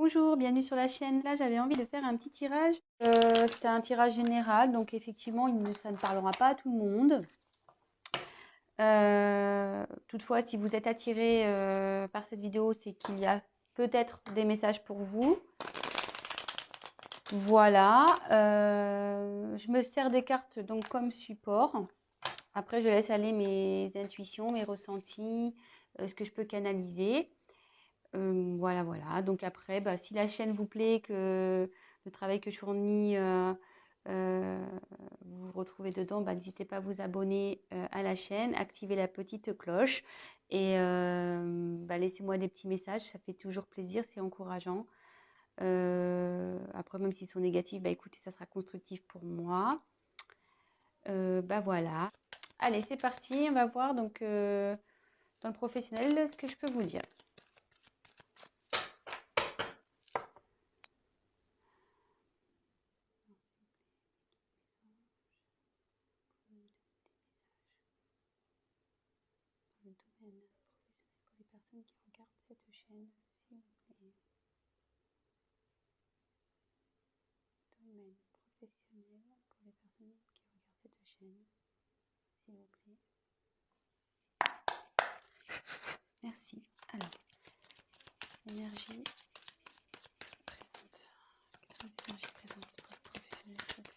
Bonjour, bienvenue sur la chaîne. Là, j'avais envie de faire un petit tirage. C'était un tirage général, donc effectivement, ça ne parlera pas à tout le monde. Toutefois, si vous êtes attiré par cette vidéo, c'est qu'il y a peut-être des messages pour vous. Voilà. Je me sers des cartes donc comme support. Après, je laisse aller mes intuitions, mes ressentis, ce que je peux canaliser. Voilà, voilà. Donc après, si la chaîne vous plaît, que le travail que je fournis, vous vous retrouvez dedans, n'hésitez pas à vous abonner à la chaîne, activer la petite cloche et laissez-moi des petits messages, ça fait toujours plaisir, c'est encourageant. Après, même s'ils sont négatifs, écoutez, ça sera constructif pour moi. Voilà. Allez, c'est parti, on va voir donc dans le professionnel ce que je peux vous dire. Le domaine professionnel pour les personnes qui regardent cette chaîne, s'il vous plaît. Domaine professionnel pour les personnes qui regardent cette chaîne, s'il vous plaît. Merci. Alors, énergie présente. Quelles sont les énergies présentes pour les professionnels, s'il vous plaît?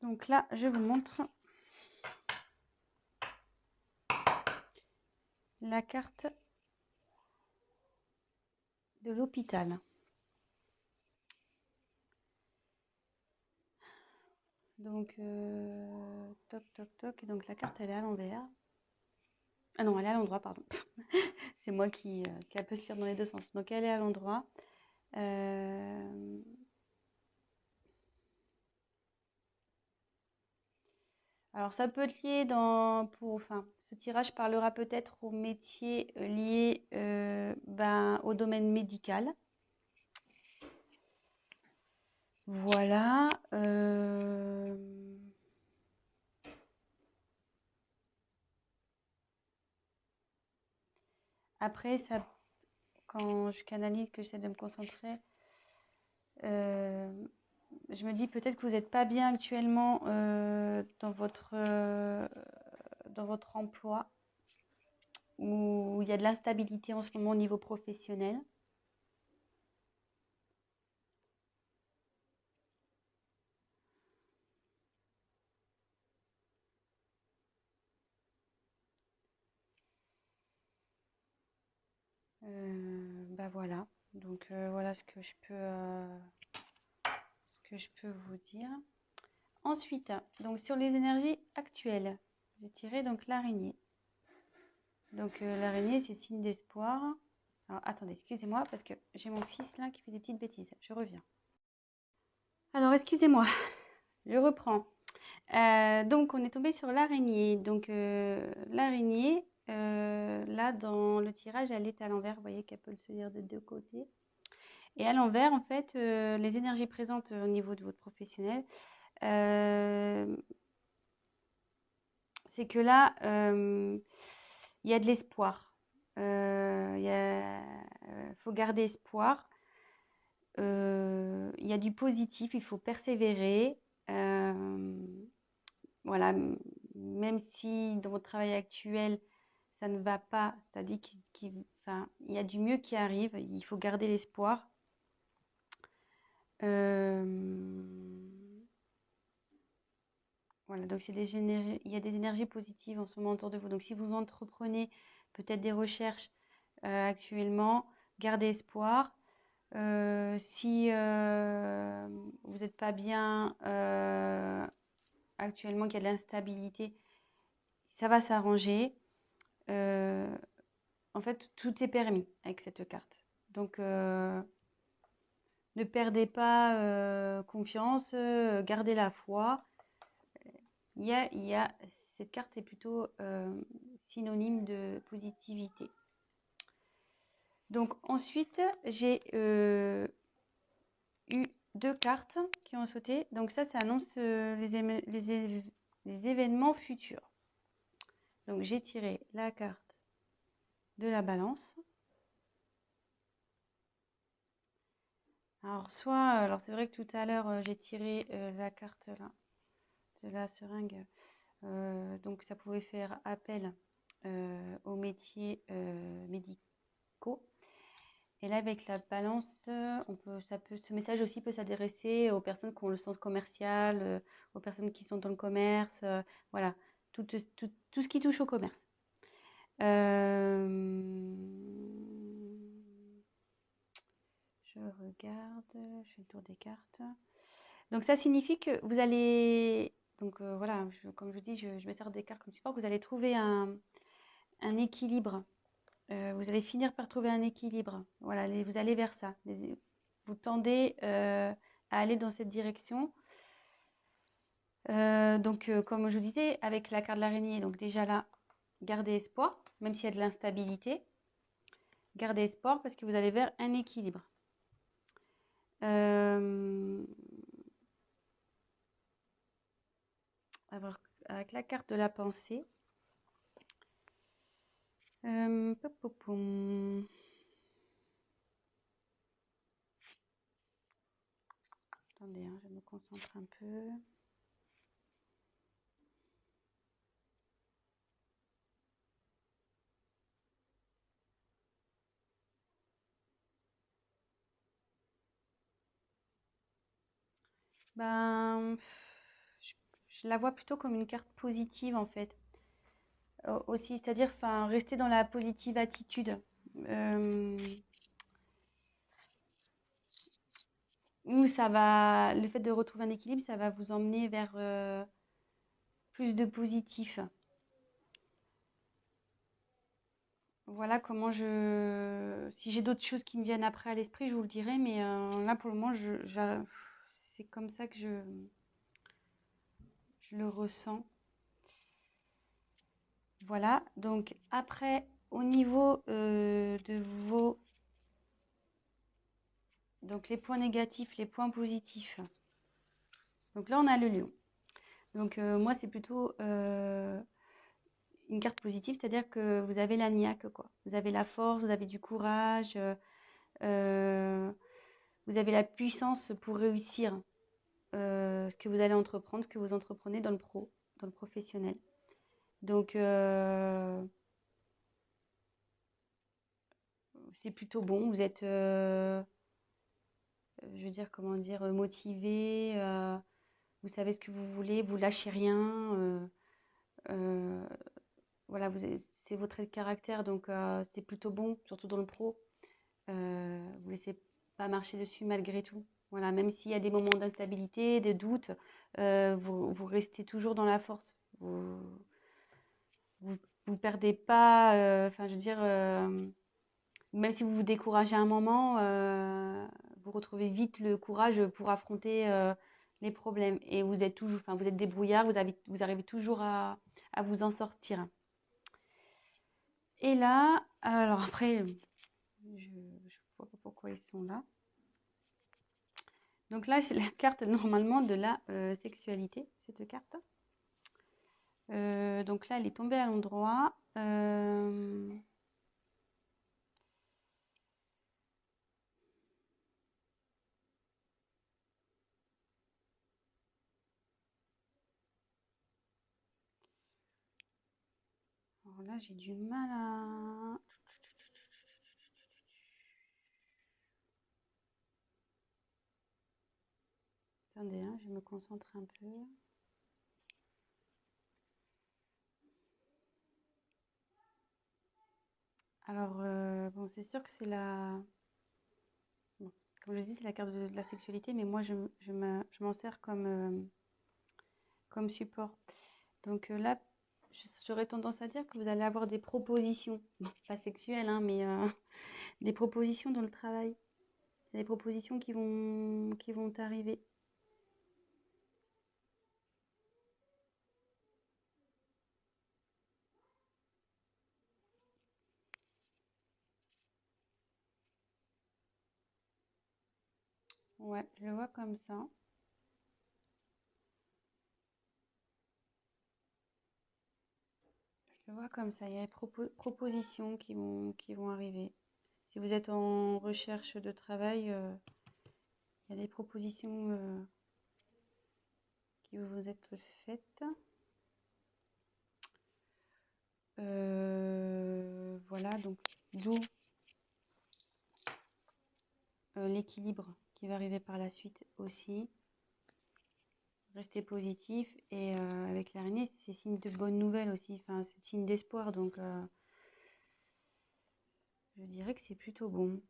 Donc là, je vous montre la carte de l'hôpital. Donc, toc, toc, toc. Et donc, la carte, elle est à l'envers. Ah non, elle est à l'endroit, pardon. C'est moi qui a peut se lire dans les deux sens. Donc, elle est à l'endroit. Alors, ça peut être lié ce tirage parlera peut-être aux métiers liés au domaine médical. Voilà. Après, quand je canalise, que j'essaie de me concentrer, je me dis peut-être que vous n'êtes pas bien actuellement dans votre emploi, où il y a de l'instabilité en ce moment au niveau professionnel. Voilà. Donc voilà ce que je peux vous dire. Ensuite, donc sur les énergies actuelles, j'ai tiré donc l'araignée. Donc l'araignée, c'est signe d'espoir. Alors attendez, excusez-moi parce que j'ai mon fils là qui fait des petites bêtises. Je reviens. Alors excusez-moi, je reprends. Donc on est tombé sur l'araignée. Donc l'araignée, là dans le tirage, elle est à l'envers. Vous voyez qu'elle peut se lire de deux côtés. Et à l'envers, en fait, les énergies présentes au niveau de votre professionnel, c'est que là, il y a de l'espoir. Faut garder espoir. Il y a du positif, il faut persévérer. Voilà, même si dans votre travail actuel, ça ne va pas, ça dit qu'il y a du mieux qui arrive, il faut garder l'espoir. Voilà, donc il y a des énergies positives en ce moment autour de vous. Donc si vous entreprenez peut-être des recherches actuellement, gardez espoir. Si vous n'êtes pas bien actuellement, qu'il y a de l'instabilité, ça va s'arranger. En fait, tout est permis avec cette carte. Donc Ne perdez pas confiance, gardez la foi. Cette carte est plutôt synonyme de positivité. Donc ensuite, j'ai eu 2 cartes qui ont sauté. Donc ça annonce les événements futurs. Donc j'ai tiré la carte de la balance. Alors alors c'est vrai que tout à l'heure j'ai tiré la carte là de la seringue. Donc ça pouvait faire appel aux métiers médicaux. Et là, avec la balance, ce message aussi peut s'adresser aux personnes qui ont le sens commercial, aux personnes qui sont dans le commerce, voilà, tout ce qui touche au commerce. Je regarde, je fais le tour des cartes. Donc ça signifie que vous allez, donc voilà, comme je vous dis, je me sers des cartes comme support, vous allez trouver un équilibre. Vous allez finir par trouver un équilibre. Voilà, vous allez vers ça. Vous tendez à aller dans cette direction. Donc, comme je vous disais, avec la carte de l'araignée, donc déjà là, gardez espoir, même s'il y a de l'instabilité. Gardez espoir parce que vous allez vers un équilibre. Alors, avec la carte de la pensée. Attendez, je me concentre un peu. Ben, je la vois plutôt comme une carte positive en fait. Aussi, c'est-à-dire, enfin, rester dans la positive attitude. Où ça va, le fait de retrouver un équilibre, ça va vous emmener vers plus de positif. Voilà comment si j'ai d'autres choses qui me viennent après à l'esprit, je vous le dirai, mais là pour le moment, c'est comme ça que je le ressens. Voilà, donc après, au niveau de vos... Donc les points négatifs, les points positifs. Donc là, on a le lion. Donc moi, c'est plutôt une carte positive, c'est-à-dire que vous avez la niaque, quoi. Vous avez la force, vous avez du courage, vous avez la puissance pour réussir ce que vous allez entreprendre, ce que vous entreprenez dans le professionnel. Donc, c'est plutôt bon. Vous êtes, je veux dire, comment dire, motivé. Vous savez ce que vous voulez, vous lâchez rien. Voilà, c'est votre trait de caractère, donc c'est plutôt bon, surtout dans le pro. Vous laissez pas marcher dessus malgré tout. Voilà, même s'il y a des moments d'instabilité, de doute, vous restez toujours dans la force. Vous perdez pas, enfin, je veux dire, même si vous vous découragez un moment, vous retrouvez vite le courage pour affronter les problèmes. Et vous êtes toujours, enfin, vous êtes débrouillard, vous arrivez toujours à vous en sortir. Et là, alors après, je ne vois pas pourquoi ils sont là. Donc là, c'est la carte normalement de la sexualité, cette carte. Donc là, elle est tombée à l'endroit. Alors là, j'ai du mal à... Attendez, je me concentre un peu. Alors, bon, c'est sûr que c'est la... Bon, comme je dis, c'est la carte de la sexualité, mais moi, je m'en sers comme support. Donc là, j'aurais tendance à dire que vous allez avoir des propositions, pas sexuelles, mais des propositions dans le travail. Il y a des propositions qui vont t'arriver. Ouais, je le vois comme ça. Je le vois comme ça. Il y a des propositions qui vont arriver. Si vous êtes en recherche de travail, il y a des propositions qui vont vous être faites. Voilà, donc d'où l'équilibre qui va arriver par la suite aussi. Rester positif et avec l'araignée, c'est signe de bonnes nouvelles aussi. Enfin, c'est signe d'espoir, donc je dirais que c'est plutôt bon.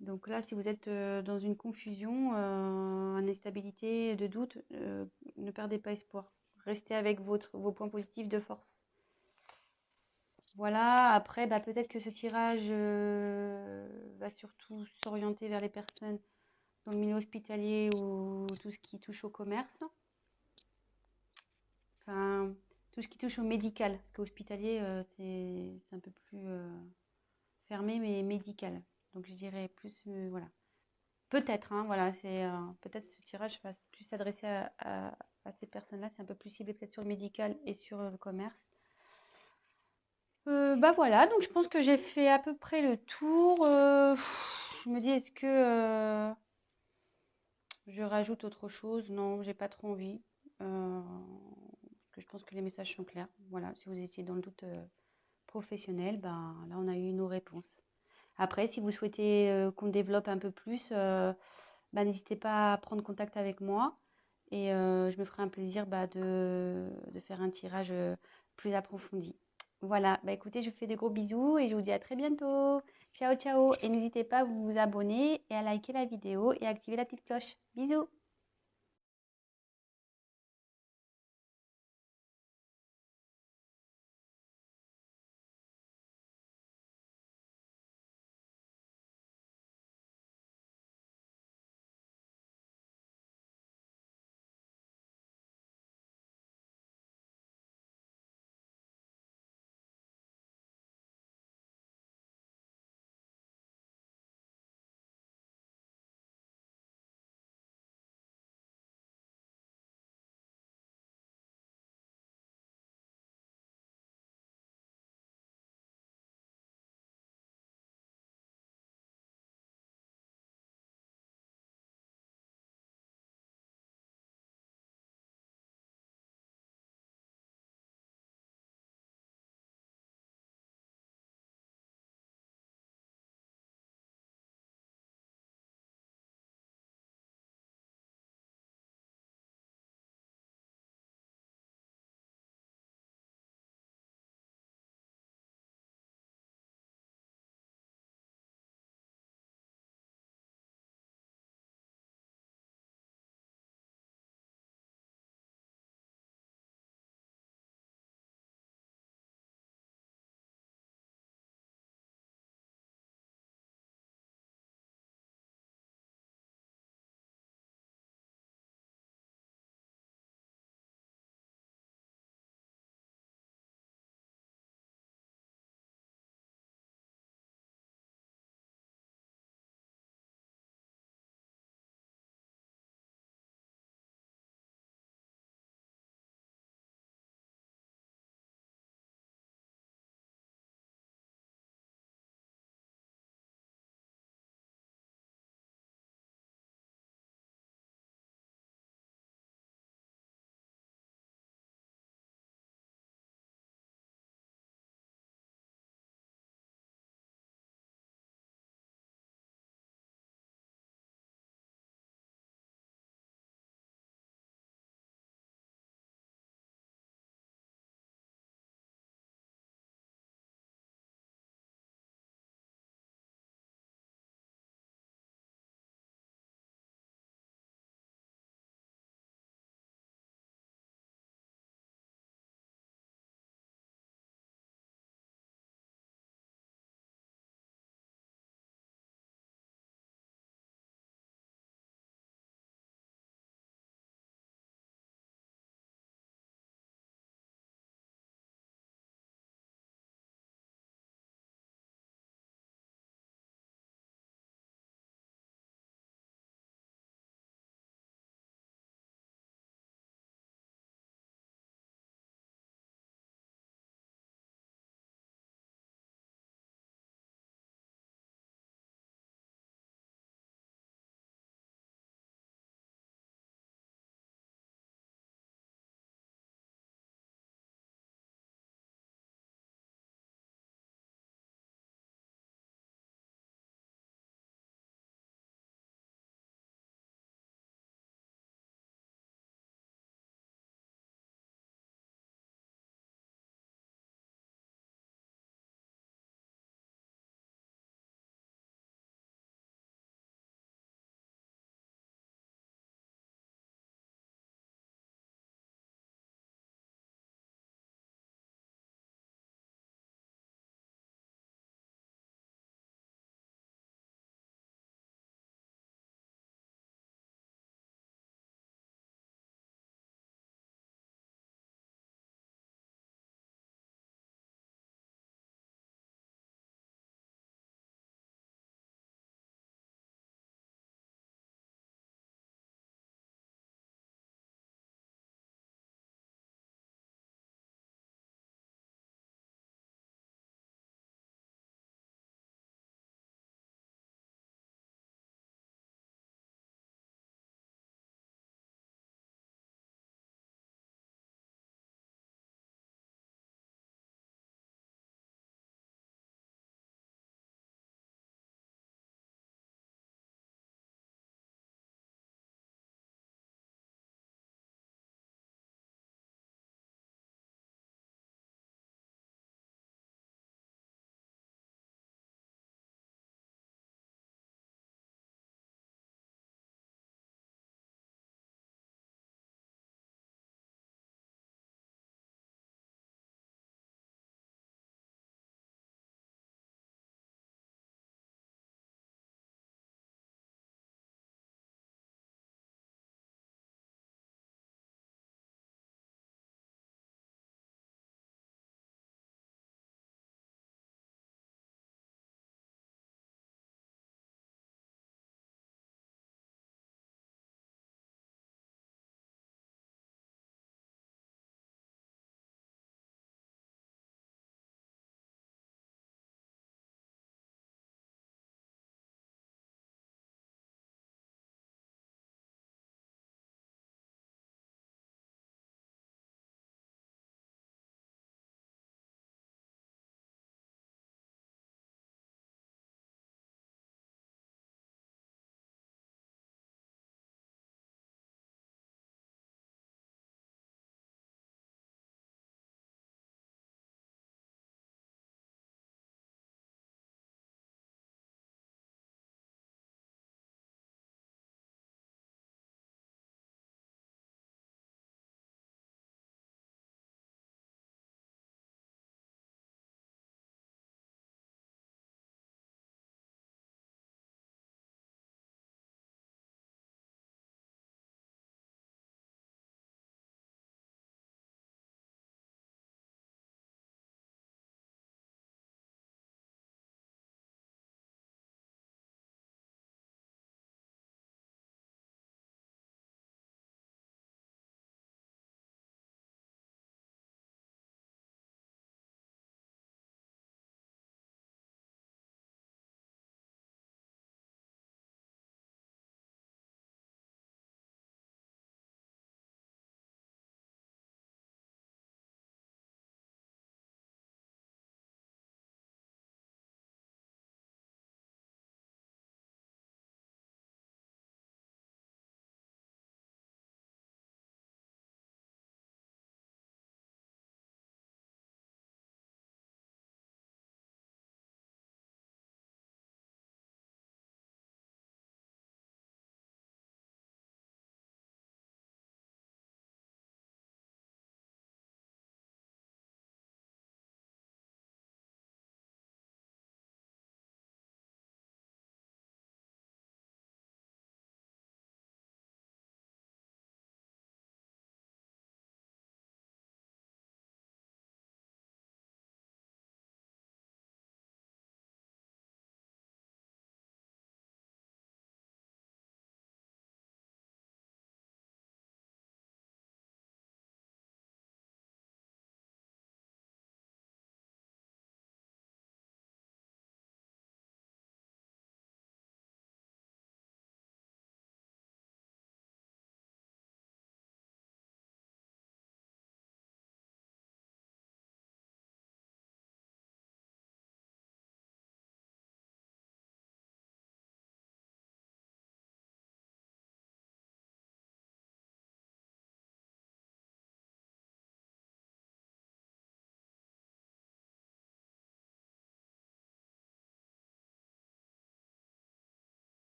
Donc là, si vous êtes dans une confusion, une instabilité, de doute, ne perdez pas espoir. Restez avec vos points positifs de force. Voilà, après, bah, peut-être que ce tirage va surtout s'orienter vers les personnes dans le milieu hospitalier ou tout ce qui touche au commerce. Enfin, tout ce qui touche au médical. Parce qu'hospitalier, c'est un peu plus fermé, mais médical. Donc je dirais plus, voilà. Peut-être, hein, voilà, peut-être ce tirage va plus s'adresser à ces personnes-là. C'est un peu plus ciblé peut-être sur le médical et sur le commerce. Bah voilà, donc je pense que j'ai fait à peu près le tour. Je me dis, est-ce que je rajoute autre chose? Non, j'ai pas trop envie. Parce que je pense que les messages sont clairs. Voilà, si vous étiez dans le doute professionnel, ben là on a eu nos réponses. Après, si vous souhaitez qu'on développe un peu plus, bah, n'hésitez pas à prendre contact avec moi et je me ferai un plaisir de faire un tirage plus approfondi. Voilà, bah écoutez, je vous fais des gros bisous et je vous dis à très bientôt. Ciao, ciao. Et n'hésitez pas à vous abonner et à liker la vidéo et à activer la petite cloche. Bisous.